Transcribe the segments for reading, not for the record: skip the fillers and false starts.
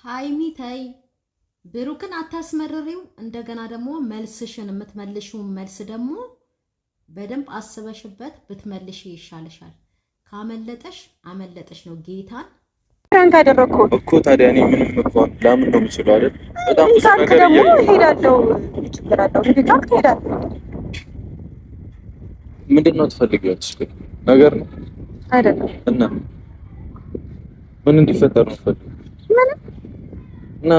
ሃይሚ ተይ ብሩክን አታስመርሪው። እንደገና ደግሞ መልስሽን የምትመልሺው መልስ ደግሞ በደንብ አስበሽበት ብትመልሺ ይሻልሻል። ካመለጠሽ አመለጠሽ ነው። ጌታን ፍራንክ አደረኩ እኮ ታዲያ እኔ ምንም እኮ ላምን ነው የምችለው አይደል? በጣም ብዙ ነገር ደግሞ ሄዳለሁ ይችላልው ሄዳለሁ ሄዳለሁ። ምንድነው ትፈልጊያለሽ? ግን ነገር ነው አይደለም እና ምን እንዲፈጠር ነው ፈልግ እና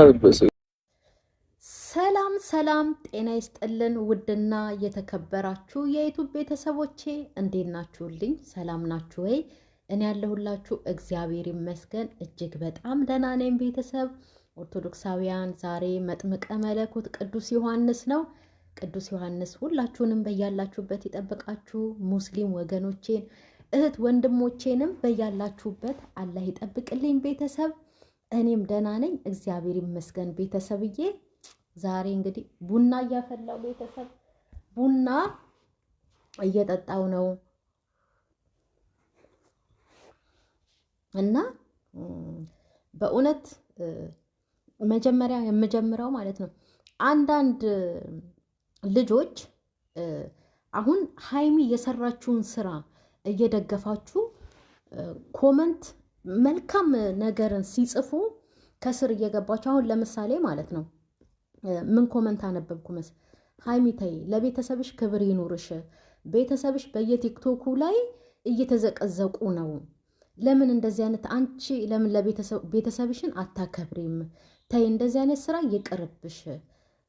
ሰላም ሰላም፣ ጤና ይስጥልን ውድና የተከበራችሁ የዩቲዩብ ቤተሰቦቼ እንዴት ናችሁልኝ? ሰላም ናችሁ ወይ? እኔ ያለሁላችሁ እግዚአብሔር ይመስገን እጅግ በጣም ደህና ነኝ። ቤተሰብ ኦርቶዶክሳውያን ዛሬ መጥምቀ መለኮት ቅዱስ ዮሐንስ ነው። ቅዱስ ዮሐንስ ሁላችሁንም በያላችሁበት ይጠብቃችሁ። ሙስሊም ወገኖቼን እህት ወንድሞቼንም በያላችሁበት አላህ ይጠብቅልኝ። ቤተሰብ እኔም ደህና ነኝ እግዚአብሔር ይመስገን። ቤተሰብዬ ዛሬ እንግዲህ ቡና እያፈላው ቤተሰብ ቡና እየጠጣው ነው እና በእውነት መጀመሪያ የምጀምረው ማለት ነው አንዳንድ ልጆች አሁን ሃይሚ የሰራችውን ስራ እየደገፋችሁ ኮመንት መልካም ነገርን ሲጽፉ ከስር እየገባችሁ አሁን ለምሳሌ ማለት ነው ምን ኮመንት አነበብኩ መስ ሃይሚ ተይ ለቤተሰብሽ ክብር ይኑርሽ፣ ቤተሰብሽ በየቲክቶኩ ላይ እየተዘቀዘቁ ነው፣ ለምን እንደዚህ አይነት አንቺ ለምን ለቤተሰብሽን አታከብሪም? ተይ እንደዚህ አይነት ስራ ይቅርብሽ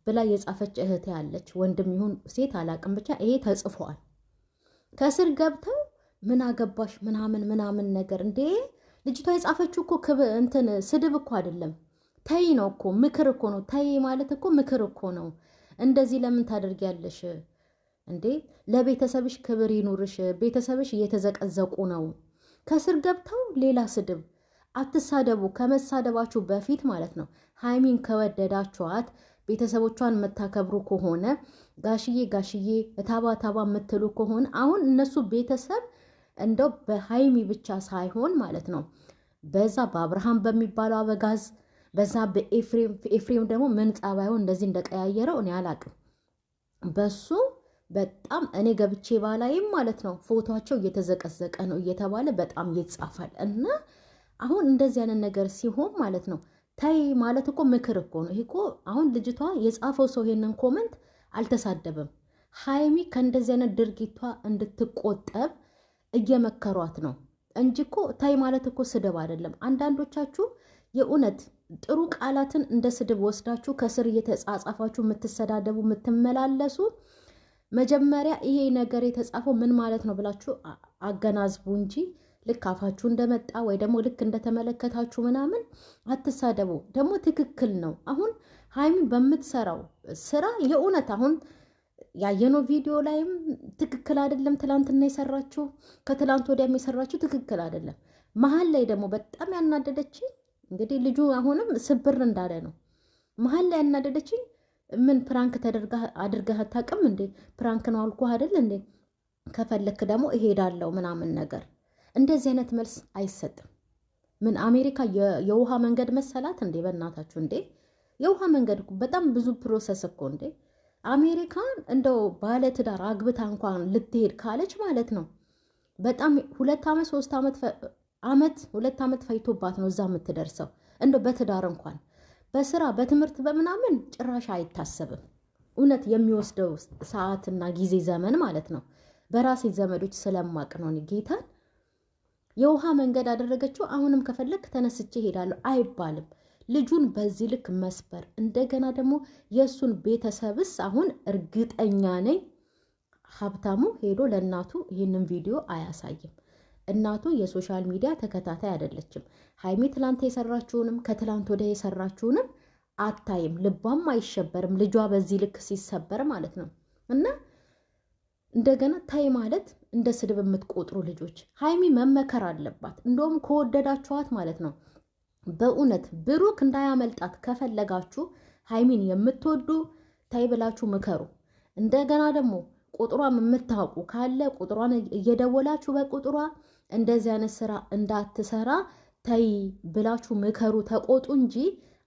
ብላ የጻፈች እህት ያለች ወንድም ይሁን ሴት አላቅም፣ ብቻ ይሄ ተጽፏል። ከስር ገብተው ምን አገባሽ ምናምን ነገር እንዴ! ልጅቷ የጻፈችው እኮ እንትን ስድብ እኮ አይደለም፣ ተይ ነው እኮ ምክር እኮ ነው። ተይ ማለት እኮ ምክር እኮ ነው። እንደዚህ ለምን ታደርጊያለሽ እንዴ? ለቤተሰብሽ ክብር ይኑርሽ፣ ቤተሰብሽ እየተዘቀዘቁ ነው። ከስር ገብተው ሌላ ስድብ አትሳደቡ። ከመሳደባችሁ በፊት ማለት ነው ሃይሚን ከወደዳችኋት ቤተሰቦቿን የምታከብሩ ከሆነ ጋሽዬ እታባ የምትሉ ከሆነ አሁን እነሱ ቤተሰብ እንደው በሃይሚ ብቻ ሳይሆን ማለት ነው በዛ በአብርሃም በሚባለው አበጋዝ በዛ በኤፍሬም ደግሞ ምን ጻባዩን እንደዚህ እንደቀያየረው እኔ አላቅም። በሱ በጣም እኔ ገብቼ ባላይም ማለት ነው ፎቶቸው እየተዘቀዘቀ ነው እየተባለ በጣም ይጻፋል። እና አሁን እንደዚህ አይነት ነገር ሲሆን ማለት ነው ታይ ማለት እኮ ምክር እኮ ነው። ይሄ እኮ አሁን ልጅቷ የጻፈው ሰው ይሄንን ኮመንት አልተሳደበም። ሃይሚ ከእንደዚህ አይነት ድርጊቷ እንድትቆጠብ እየመከሯት ነው እንጂ እኮ ታይ ማለት እኮ ስድብ አይደለም። አንዳንዶቻችሁ የእውነት ጥሩ ቃላትን እንደ ስድብ ወስዳችሁ ከስር እየተጻጻፋችሁ የምትሰዳደቡ የምትመላለሱ መጀመሪያ ይሄ ነገር የተጻፈው ምን ማለት ነው ብላችሁ አገናዝቡ እንጂ ልክ አፋችሁ እንደመጣ ወይ ደግሞ ልክ እንደተመለከታችሁ ምናምን አትሳደቡ። ደግሞ ትክክል ነው። አሁን ሃይሚ በምትሰራው ስራ የእውነት አሁን ያየነው ቪዲዮ ላይም ትክክል አይደለም። ትላንትና የሰራችሁ ከትላንት ወዲያም የሰራችሁ ትክክል አይደለም። መሀል ላይ ደግሞ በጣም ያናደደችኝ እንግዲህ ልጁ አሁንም ስብር እንዳለ ነው። መሀል ላይ ያናደደችኝ ምን ፕራንክ አድርገህ አታውቅም እንዴ? ፕራንክ ነው አልኩህ አይደል እንዴ? ከፈለክ ደግሞ እሄዳለሁ ምናምን ነገር እንደዚህ አይነት መልስ አይሰጥም። ምን አሜሪካ የውሃ መንገድ መሰላት እንዴ? በእናታችሁ እንዴ! የውሃ መንገድ በጣም ብዙ ፕሮሰስ እኮ እንዴ! አሜሪካን እንደው ባለ ትዳር አግብታ እንኳን ልትሄድ ካለች ማለት ነው በጣም 2 ዓመት 3 ዓመት 2 ዓመት ፈይቶባት ነው እዛ የምትደርሰው። እንደው በትዳር እንኳን በስራ በትምህርት በምናምን ጭራሽ አይታሰብም። እውነት የሚወስደው ሰዓትና ጊዜ ዘመን ማለት ነው። በራሴ ዘመዶች ስለማቅ ነው ጌታን የውሃ መንገድ አደረገችው። አሁንም ከፈለክ ተነስቼ ሄዳለሁ አይባልም። ልጁን በዚህ ልክ መስበር እንደገና ደግሞ የእሱን ቤተሰብስ አሁን እርግጠኛ ነኝ ሀብታሙ ሄዶ ለእናቱ ይህንን ቪዲዮ አያሳይም። እናቱ የሶሻል ሚዲያ ተከታታይ አይደለችም። ሃይሚ ትላንት የሰራችውንም ከትላንት ወዲያ የሰራችውንም አታይም። ልቧም አይሸበርም ልጇ በዚህ ልክ ሲሰበር ማለት ነው። እና እንደገና ታይ ማለት እንደ ስድብ የምትቆጥሩ ልጆች ሃይሚ መመከር አለባት። እንደውም ከወደዳችኋት ማለት ነው በእውነት ብሩክ እንዳያመልጣት ከፈለጋችሁ ሃይሚን የምትወዱ ታይ ብላችሁ ምከሩ። እንደገና ደግሞ ቁጥሯን የምታውቁ ካለ ቁጥሯን እየደወላችሁ በቁጥሯ እንደዚህ አይነት ስራ እንዳትሰራ ተይ ብላችሁ ምከሩ ተቆጡ እንጂ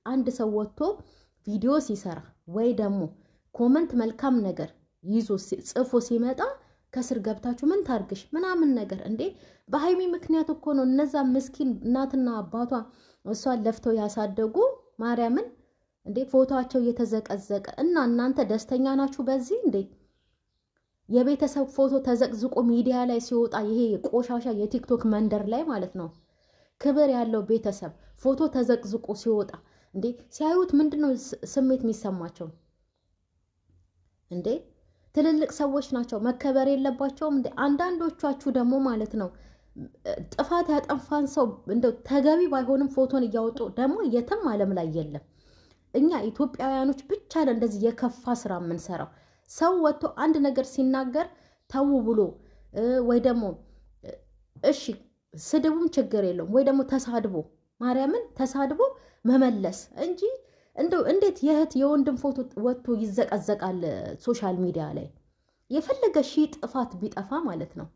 አንድ ሰው ወጥቶ ቪዲዮ ሲሰራ ወይ ደግሞ ኮመንት መልካም ነገር ይዞ ጽፎ ሲመጣ ከስር ገብታችሁ ምን ታርግሽ ምናምን ነገር እንዴ! በሀይሚ ምክንያት እኮ ነው እነዛ ምስኪን እናትና አባቷ እሷን ለፍተው ያሳደጉ ማርያምን እንዴ! ፎቶአቸው እየተዘቀዘቀ እና እናንተ ደስተኛ ናችሁ በዚህ እንዴ? የቤተሰብ ፎቶ ተዘቅዝቆ ሚዲያ ላይ ሲወጣ ይሄ ቆሻሻ የቲክቶክ መንደር ላይ ማለት ነው ክብር ያለው ቤተሰብ ፎቶ ተዘቅዝቆ ሲወጣ እንዴ ሲያዩት ምንድነው ስሜት የሚሰማቸው እንዴ? ትልልቅ ሰዎች ናቸው መከበር የለባቸውም እንዴ? አንዳንዶቻችሁ ደግሞ ማለት ነው ጥፋት ያጠፋን ሰው እንደው ተገቢ ባይሆንም ፎቶን እያወጡ ደግሞ የትም ዓለም ላይ የለም። እኛ ኢትዮጵያውያኖች ብቻ ነን እንደዚህ የከፋ ስራ የምንሰራው። ሰው ወጥቶ አንድ ነገር ሲናገር ተው ብሎ ወይ ደግሞ እሺ ስድቡም ችግር የለውም ወይ ደግሞ ተሳድቦ ማርያምን ተሳድቦ መመለስ እንጂ እንደው እንዴት የእህት የወንድም ፎቶ ወጥቶ ይዘቀዘቃል ሶሻል ሚዲያ ላይ? የፈለገ ሺህ ጥፋት ቢጠፋ ማለት ነው።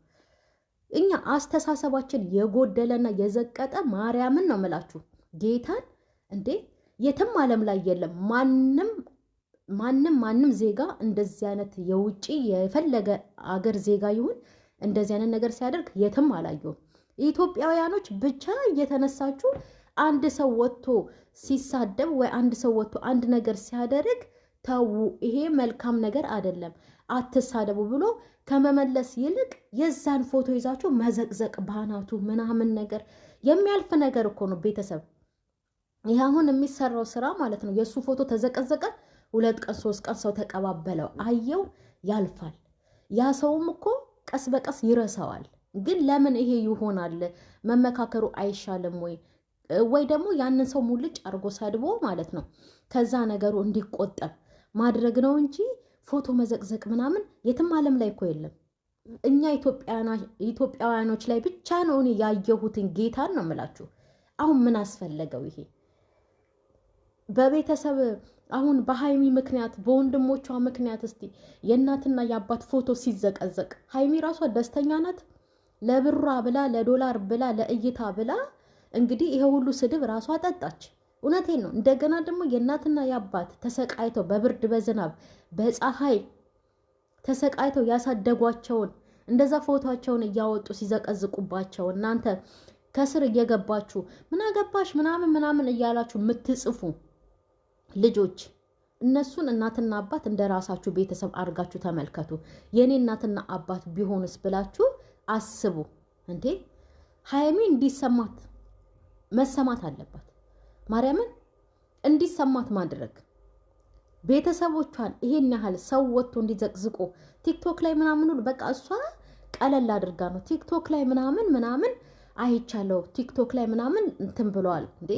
እኛ አስተሳሰባችን የጎደለና የዘቀጠ ማርያምን ነው ምላችሁ ጌታን እንዴ የትም ዓለም ላይ የለም። ማንም ዜጋ እንደዚህ አይነት የውጪ የፈለገ አገር ዜጋ ይሁን እንደዚህ አይነት ነገር ሲያደርግ የትም አላየሁም። ኢትዮጵያውያኖች ብቻ እየተነሳችሁ አንድ ሰው ወጥቶ ሲሳደብ ወይ አንድ ሰው ወጥቶ አንድ ነገር ሲያደርግ ተው ይሄ መልካም ነገር አይደለም አትሳደቡ ብሎ ከመመለስ ይልቅ የዛን ፎቶ ይዛችሁ መዘቅዘቅ ባናቱ ምናምን ነገር የሚያልፍ ነገር እኮ ነው ቤተሰብ። ይሄ አሁን የሚሰራው ስራ ማለት ነው የሱ ፎቶ ተዘቀዘቀ 2 ቀን 3 ቀን ሰው ተቀባበለው አየው ያልፋል። ያ ሰውም እኮ ቀስ በቀስ ይረሳዋል። ግን ለምን ይሄ ይሆናል? መመካከሩ አይሻልም ወይ ደግሞ ያንን ሰው ሙልጭ አርጎ ሰድቦ ማለት ነው ከዛ ነገሩ እንዲቆጠብ ማድረግ ነው እንጂ ፎቶ መዘቅዘቅ ምናምን የትም ዓለም ላይ እኮ የለም። እኛ ኢትዮጵያውያኖች ላይ ብቻ ነው እኔ ያየሁትን ጌታን ነው የምላችሁ። አሁን ምን አስፈለገው ይሄ? በቤተሰብ አሁን በሀይሚ ምክንያት በወንድሞቿ ምክንያት እስቲ የእናትና የአባት ፎቶ ሲዘቀዘቅ ሀይሚ ራሷ ደስተኛ ናት? ለብሯ ብላ ለዶላር ብላ ለእይታ ብላ እንግዲህ ይሄ ሁሉ ስድብ ራሷ ጠጣች። እውነቴን ነው። እንደገና ደግሞ የእናትና የአባት ተሰቃይተው በብርድ በዝናብ በፀሐይ ተሰቃይተው ያሳደጓቸውን እንደዛ ፎቶቸውን እያወጡ ሲዘቀዝቁባቸው እናንተ ከስር እየገባችሁ ምን አገባሽ ምናምን እያላችሁ የምትጽፉ ልጆች እነሱን እናትና አባት እንደ ራሳችሁ ቤተሰብ አድርጋችሁ ተመልከቱ። የኔ እናትና አባት ቢሆንስ ብላችሁ አስቡ እንዴ። ሀይሚ እንዲሰማት መሰማት አለባት። ማርያምን እንዲሰማት ማድረግ ቤተሰቦቿን ይሄን ያህል ሰው ወጥቶ እንዲዘቅዝቆ ቲክቶክ ላይ ምናምን ሁሉ በቃ እሷ ቀለል አድርጋ ነው ቲክቶክ ላይ ምናምን አይቻለው ቲክቶክ ላይ ምናምን እንትን ብለዋል እንዴ።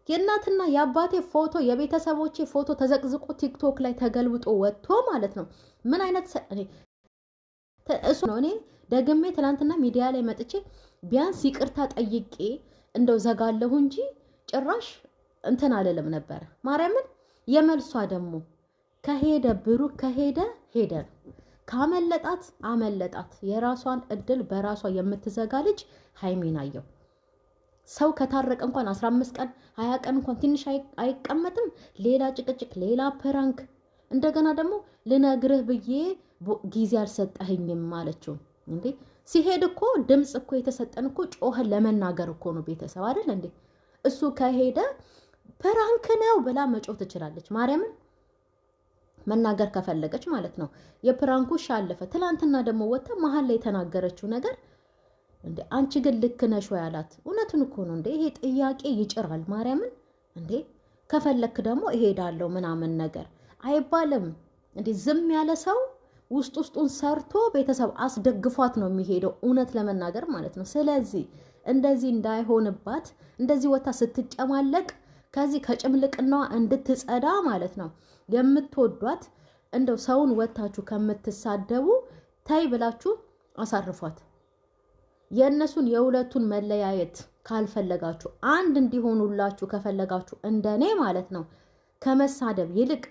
የእናትና የአባቴ ፎቶ የቤተሰቦቼ ፎቶ ተዘቅዝቆ ቲክቶክ ላይ ተገልብጦ ወጥቶ ማለት ነው ምን አይነት እሱ ነው። እኔ ደግሜ ትናንትና ሚዲያ ላይ መጥቼ ቢያንስ ይቅርታ ጠይቄ እንደው ዘጋለሁ እንጂ ጭራሽ እንትን አለለም ነበር። ማርያምን የመልሷ ደግሞ ከሄደ ብሩክ ከሄደ ሄደ ነው። ካመለጣት አመለጣት። የራሷን እድል በራሷ የምትዘጋ ልጅ ሀይሚን አየው። ሰው ከታረቀ እንኳን 15 ቀን 20 ቀን እንኳን ትንሽ አይቀመጥም። ሌላ ጭቅጭቅ፣ ሌላ ፕራንክ። እንደገና ደግሞ ልነግርህ ብዬ ጊዜ አልሰጠኸኝም ማለችው እንዴ። ሲሄድ እኮ ድምጽ እኮ የተሰጠን እኮ ጮኸን ለመናገር እኮ ነው ቤተሰብ አይደል እንዴ። እሱ ከሄደ ፕራንክ ነው ብላ መጮህ ትችላለች። ማርያምን መናገር ከፈለገች ማለት ነው። የፕራንኩ ሻለፈ። ትላንትና ደግሞ ወጣ መሀል ላይ የተናገረችው ነገር እንዴ አንቺ ግን ልክ ነሽ ወይ አላት። እውነቱን እኮ ነው እንዴ። ይሄ ጥያቄ ይጭራል። ማርያምን እንዴ ከፈለክ ደግሞ እሄዳለሁ ምናምን ነገር አይባልም እንዴ። ዝም ያለ ሰው ውስጡን ሰርቶ ቤተሰብ አስደግፏት ነው የሚሄደው፣ እውነት ለመናገር ማለት ነው። ስለዚህ እንደዚህ እንዳይሆንባት እንደዚህ ወታ ስትጨማለቅ ከዚህ ከጭምልቅናዋ እንድትጸዳ ማለት ነው የምትወዷት እንደው ሰውን ወታችሁ ከምትሳደቡ ታይ ብላችሁ አሳርፏት። የእነሱን የሁለቱን መለያየት ካልፈለጋችሁ አንድ እንዲሆኑላችሁ ከፈለጋችሁ እንደኔ ማለት ነው ከመሳደብ ይልቅ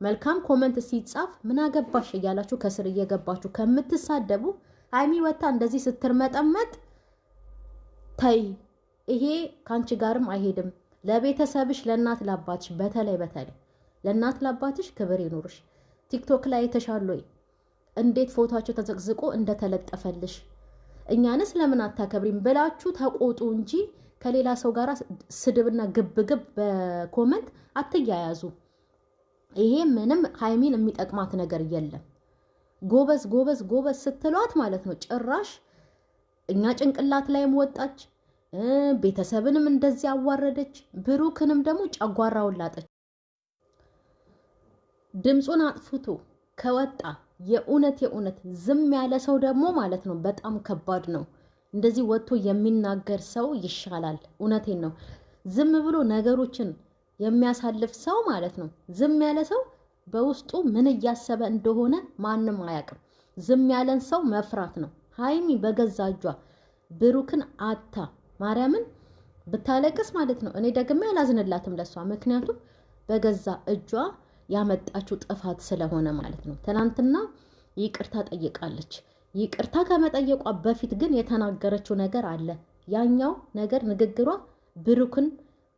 መልካም ኮመንት ሲጻፍ ምን አገባሽ እያላችሁ ከስር እየገባችሁ ከምትሳደቡ ሀይሚ ወታ እንደዚህ ስትርመጠመጥ ታይ ይሄ ካንቺ ጋርም አይሄድም። ለቤተሰብሽ ለእናት ለአባትሽ በተለይ ለእናት ለአባትሽ ክብር ይኑርሽ። ቲክቶክ ላይ ተሻሎይ እንዴት ፎቶአቸው ተዘቅዝቆ እንደተለጠፈልሽ እኛንስ ለምን አታከብሪም ብላችሁ ተቆጡ እንጂ ከሌላ ሰው ጋር ስድብና ግብግብ በኮመንት አትያያዙ። ይሄ ምንም ሀይሚን የሚጠቅማት ነገር የለም። ጎበዝ ጎበዝ ጎበዝ ስትሏት ማለት ነው ጭራሽ እኛ ጭንቅላት ላይም ወጣች፣ ቤተሰብንም እንደዚህ አዋረደች፣ ብሩክንም ደግሞ ጨጓራውን ላጠች። ድምፁን አጥፍቶ ከወጣ የእውነት ዝም ያለ ሰው ደግሞ ማለት ነው በጣም ከባድ ነው። እንደዚህ ወጥቶ የሚናገር ሰው ይሻላል። እውነቴን ነው። ዝም ብሎ ነገሮችን የሚያሳልፍ ሰው ማለት ነው ዝም ያለ ሰው በውስጡ ምን እያሰበ እንደሆነ ማንም አያውቅም። ዝም ያለን ሰው መፍራት ነው። ሀይሚ በገዛ እጇ ብሩክን አታ ማርያምን ብታለቅስ ማለት ነው እኔ ደግሜ አላዝንላትም ለሷ። ምክንያቱም በገዛ እጇ ያመጣችው ጥፋት ስለሆነ ማለት ነው። ትናንትና ይቅርታ ጠይቃለች። ይቅርታ ከመጠየቋ በፊት ግን የተናገረችው ነገር አለ። ያኛው ነገር ንግግሯ ብሩክን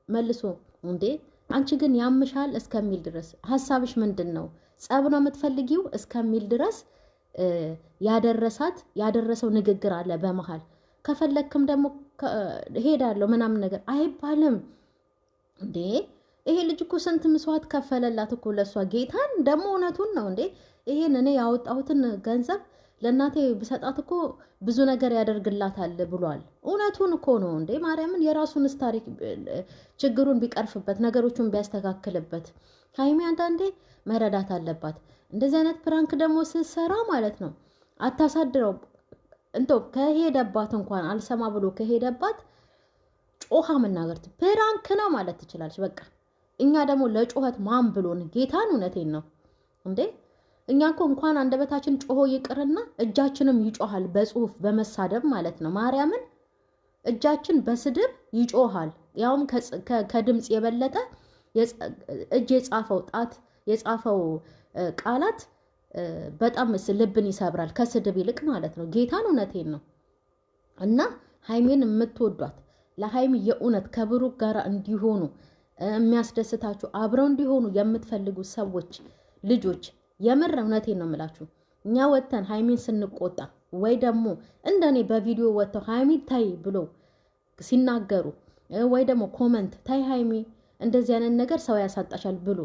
መልሶ እንዴ አንቺ ግን ያምሻል እስከሚል ድረስ ሀሳብሽ ምንድን ነው? ጸብ ነው የምትፈልጊው እስከሚል ድረስ ያደረሰው ንግግር አለ በመሃል። ከፈለክም ደግሞ ሄዳለሁ ምናምን ነገር አይባልም እንዴ። ይሄ ልጅ እኮ ስንት መስዋዕት ከፈለላት እኮ ለሷ። ጌታን ደግሞ እውነቱን ነው እንዴ። ይሄን እኔ ያወጣሁትን ገንዘብ ለእናቴ ብሰጣት እኮ ብዙ ነገር ያደርግላታል ብሏል። እውነቱን እኮ ነው እንዴ። ማርያምን የራሱን ታሪክ ችግሩን ቢቀርፍበት ነገሮቹን ቢያስተካክልበት። ሀይሚ አንዳንዴ መረዳት አለባት። እንደዚህ አይነት ፕራንክ ደግሞ ስትሰራ ማለት ነው አታሳድረው። እንቶ ከሄደባት እንኳን አልሰማ ብሎ ከሄደባት ጮሃ መናገርት ፕራንክ ነው ማለት ትችላለች። በቃ እኛ ደግሞ ለጮኸት ማን ብሎን ጌታን እውነቴን ነው እንዴ። እኛ እኮ እንኳን አንደበታችን ጮሆ ይቅርና እጃችንም ይጮሃል በጽሁፍ በመሳደብ ማለት ነው። ማርያምን እጃችን በስድብ ይጮሃል። ያውም ከድምፅ የበለጠ እጅ የጻፈው ጣት የጻፈው ቃላት በጣም ልብን ይሰብራል ከስድብ ይልቅ ማለት ነው። ጌታን እውነቴን ነው። እና ሀይሜን የምትወዷት ለሀይሚ የእውነት ከብሩክ ጋር እንዲሆኑ የሚያስደስታችሁ አብረው እንዲሆኑ የምትፈልጉ ሰዎች ልጆች የምር እውነቴን ነው የምላችሁ። እኛ ወተን ሀይሚን ስንቆጣ ወይ ደግሞ እንደኔ በቪዲዮ ወጥተው ሀይሚ ታይ ብሎ ሲናገሩ ወይ ደግሞ ኮመንት ታይ ሀይሚ እንደዚህ አይነት ነገር ሰው ያሳጣሻል ብሎ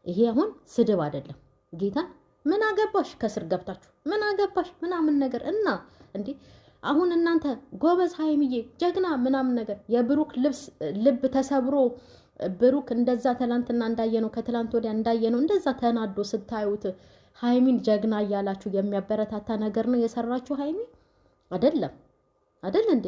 ይሄ አሁን ስድብ አይደለም። ጌታ ምን አገባሽ ከስር ገብታችሁ ምን አገባሽ ምናምን ነገር እና እንዴ አሁን እናንተ ጎበዝ ሀይሚዬ ጀግና ምናምን ነገር የብሩክ ልብ ተሰብሮ ብሩክ እንደዛ ትላንትና እንዳየነው ከትላንት ወዲያ እንዳየነው እንደዛ ተናዶ ስታዩት ሀይሚን ጀግና እያላችሁ የሚያበረታታ ነገር ነው የሰራችሁ ሀይሚ አይደል እንዴ?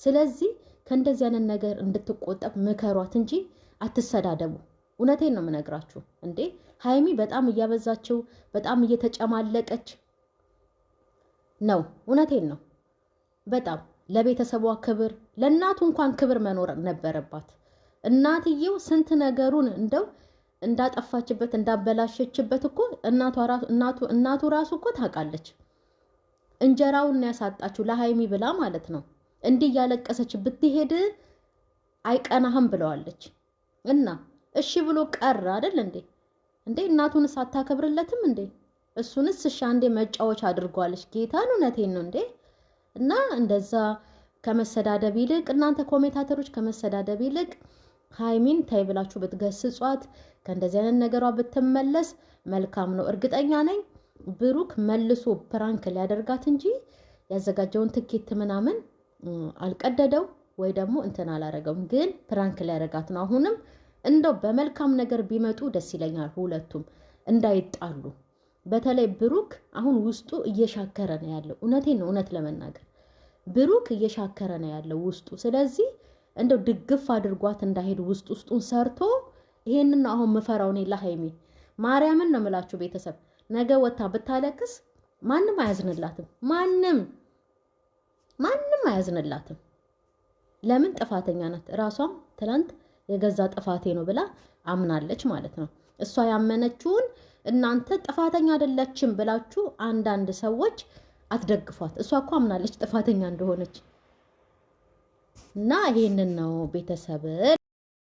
ስለዚህ ከእንደዚህ አይነት ነገር እንድትቆጠብ ምከሯት እንጂ አትሰዳደቡ። እውነቴን ነው የምነግራችሁ እንዴ ሀይሚ በጣም እያበዛችው በጣም እየተጨማለቀች ነው። እውነቴን ነው። በጣም ለቤተሰቧ ክብር ለእናቱ እንኳን ክብር መኖር ነበረባት። እናትየው ስንት ነገሩን እንደው እንዳጠፋችበት እንዳበላሸችበት እኮ እናቱ ራሱ እኮ ታውቃለች። እንጀራውን ያሳጣችው ለሀይሚ ብላ ማለት ነው። እንዲህ ያለቀሰች ብትሄድ አይቀናህም ብለዋለች። እና እሺ ብሎ ቀረ አይደል እንዴ? እናቱንስ አታከብርለትም እንዴ? እሱንስ እሺ አንዴ መጫወቻ አድርጓለች። ጌታን እውነቴን ነው እንዴ። እና እንደዛ ከመሰዳደብ ይልቅ እናንተ ኮሜንታተሮች ከመሰዳደብ ይልቅ ሀይሚን ታይ ብላችሁ ብትገስጿት ከእንደዚህ አይነት ነገሯ ብትመለስ መልካም ነው። እርግጠኛ ነኝ ብሩክ መልሶ ፕራንክ ሊያደርጋት እንጂ ያዘጋጀውን ትኬት ምናምን አልቀደደው ወይ ደግሞ እንትን አላረገውም። ግን ፕራንክ ሊያደርጋት ነው። አሁንም እንደው በመልካም ነገር ቢመጡ ደስ ይለኛል፣ ሁለቱም እንዳይጣሉ። በተለይ ብሩክ አሁን ውስጡ እየሻከረ ነው ያለው። እውነቴን ነው። እውነት ለመናገር ብሩክ እየሻከረ ነው ያለው ውስጡ። ስለዚህ እንደው ድግፍ አድርጓት እንዳይሄድ ውስጡን ሰርቶ ይሄንን አሁን ምፈራው እኔ ለሀይሚ ማርያምን ነው የምላችሁ ቤተሰብ። ነገ ወታ ብታለቅስ ማንም አያዝንላትም። ማንም አያዝንላትም። ለምን? ጥፋተኛ ናት። ራሷም ትናንት የገዛ ጥፋቴ ነው ብላ አምናለች ማለት ነው። እሷ ያመነችውን እናንተ ጥፋተኛ አይደለችም ብላችሁ አንዳንድ ሰዎች አትደግፏት። እሷ እኮ አምናለች ጥፋተኛ እንደሆነች። እና ይሄንን ነው ቤተሰብ